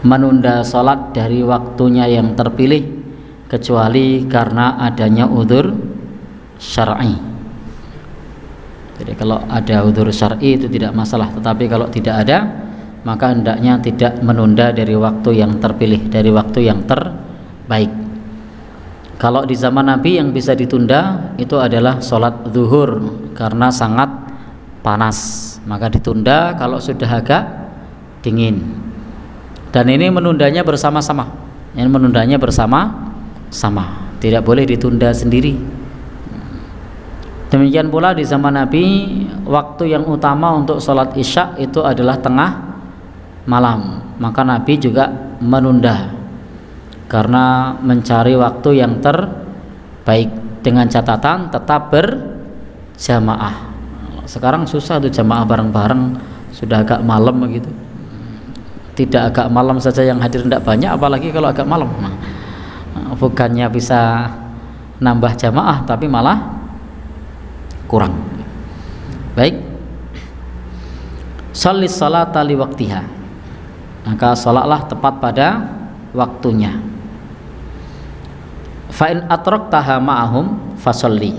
menunda sholat dari waktunya yang terpilih kecuali karena adanya udzur syar'i. Jadi kalau ada udzur syar'i itu tidak masalah, tetapi kalau tidak ada maka hendaknya tidak menunda dari waktu yang terpilih, dari waktu yang terbaik. Kalau di zaman Nabi yang bisa ditunda itu adalah sholat zuhur karena sangat panas, maka ditunda kalau sudah agak dingin. Dan ini menundanya bersama-sama. Ini menundanya bersama-sama. Tidak boleh ditunda sendiri. Demikian pula di zaman Nabi waktu yang utama untuk sholat isya itu adalah tengah malam. Maka Nabi juga menunda karena mencari waktu yang terbaik dengan catatan tetap berjamaah. Sekarang susah tuh jamaah bareng-bareng, sudah agak malam begitu. Tidak agak malam saja yang hadir tidak banyak, apalagi kalau agak malam. Bukannya bisa nambah jamaah tapi malah kurang. Baik. Shollis sholata li waqtiha. Maka sholatlah tepat pada waktunya. Fa in atraktaha ma'ahum fasholli.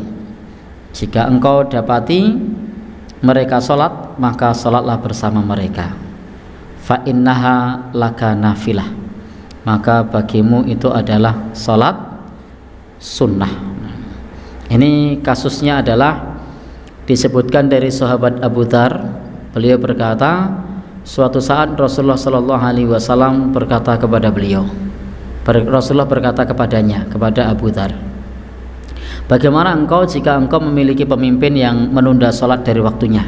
Jika engkau dapati mereka sholat, maka sholatlah bersama mereka. Fa innaha laka nafilah. Maka bagimu itu adalah sholat sunnah. Ini kasusnya adalah disebutkan dari sahabat Abu Dzar. Beliau berkata, suatu saat Rasulullah Shallallahu Alaihi Wasallam berkata kepada beliau, Rasulullah berkata kepadanya, kepada Abu Dzar, bagaimana engkau jika engkau memiliki pemimpin yang menunda sholat dari waktunya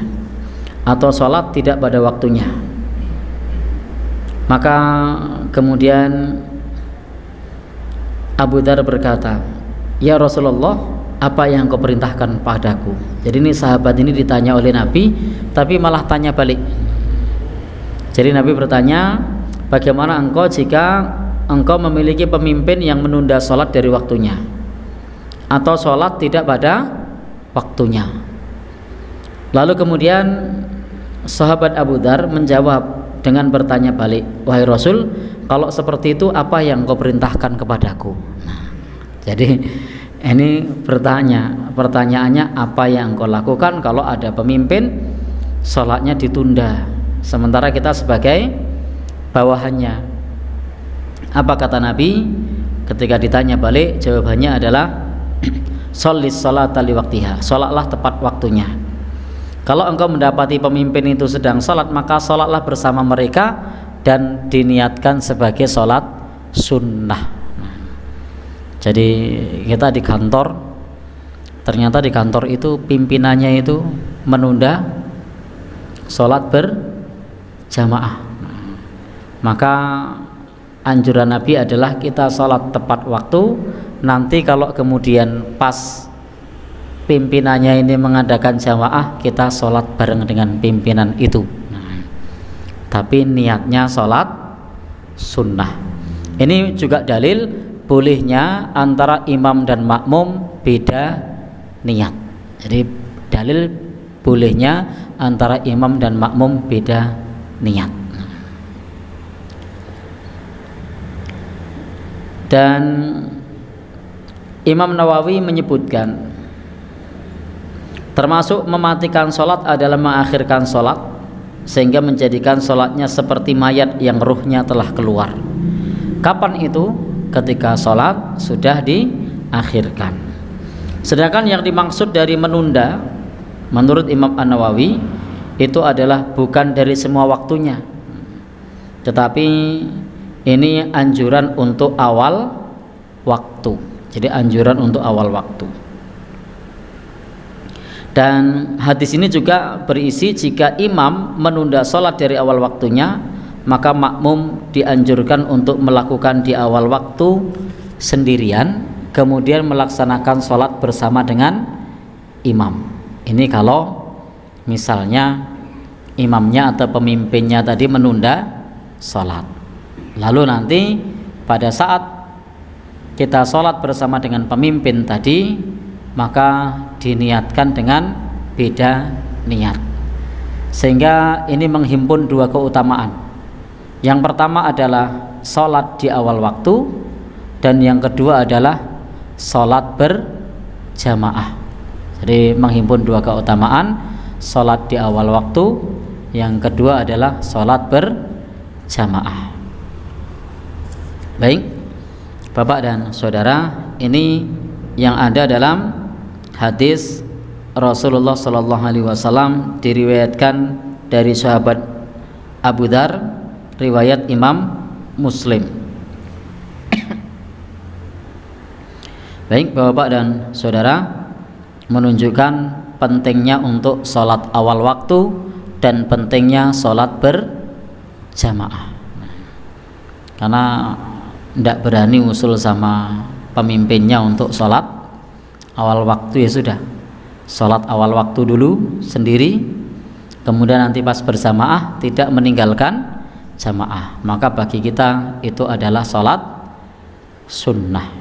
atau sholat tidak pada waktunya? Maka kemudian Abu Dzar berkata, ya Rasulullah, apa yang kau perintahkan padaku? Jadi ini sahabat ini ditanya oleh Nabi, tapi malah tanya balik. Jadi Nabi bertanya, bagaimana engkau jika engkau memiliki pemimpin yang menunda sholat dari waktunya atau sholat tidak pada waktunya? Lalu kemudian sahabat Abu Dzar menjawab dengan bertanya balik, wahai Rasul, kalau seperti itu apa yang kau perintahkan kepadaku? Jadi ini pertanyaannya, apa yang kau lakukan kalau ada pemimpin sholatnya ditunda sementara kita sebagai bawahannya? Apa kata Nabi ketika ditanya balik? Jawabannya adalah shollis sholata li waqtiha. Sholatlah tepat waktunya. Kalau engkau mendapati pemimpin itu sedang sholat, maka sholatlah bersama mereka dan diniatkan sebagai sholat sunnah. Jadi kita di kantor, ternyata di kantor itu pimpinannya itu menunda sholat berjamaah. Maka anjuran Nabi adalah kita sholat tepat waktu. Nanti kalau kemudian pas pimpinannya ini mengadakan jamaah, kita sholat bareng dengan pimpinan itu. Tapi niatnya sholat sunnah. Ini juga dalil bolehnya antara imam dan makmum beda niat. Jadi dalil bolehnya antara imam dan makmum beda niat. Dan Imam Nawawi menyebutkan termasuk mematikan sholat adalah mengakhirkan sholat sehingga menjadikan sholatnya seperti mayat yang ruhnya telah keluar. Kapan itu? Ketika sholat sudah diakhirkan. Sedangkan yang dimaksud dari menunda menurut Imam An-Nawawi itu adalah bukan dari semua waktunya, tetapi ini anjuran untuk awal waktu. Jadi anjuran untuk awal waktu. Dan hadis ini juga berisi jika imam menunda sholat dari awal waktunya, maka makmum dianjurkan untuk melakukan di awal waktu sendirian, kemudian melaksanakan sholat bersama dengan imam. Ini kalau misalnya imamnya atau pemimpinnya tadi menunda sholat, lalu nanti pada saat kita sholat bersama dengan pemimpin tadi, maka diniatkan dengan beda niat, sehingga ini menghimpun dua keutamaan. Yang pertama adalah sholat di awal waktu, dan yang kedua adalah sholat berjamaah. Jadi menghimpun dua keutamaan, sholat di awal waktu, yang kedua adalah sholat berjamaah. Baik, Bapak dan Saudara, ini yang ada dalam hadis Rasulullah Sallallahu Alaihi Wasallam, diriwayatkan dari sahabat Abu Dzar, riwayat Imam Muslim. Baik, Bapak dan Saudara, menunjukkan pentingnya untuk sholat awal waktu dan pentingnya sholat berjamaah. Karena tidak berani usul sama pemimpinnya untuk sholat awal waktu, ya sudah, sholat awal waktu dulu sendiri, kemudian nanti pas berjamaah tidak meninggalkan jamaah. Maka bagi kita itu adalah sholat sunnah.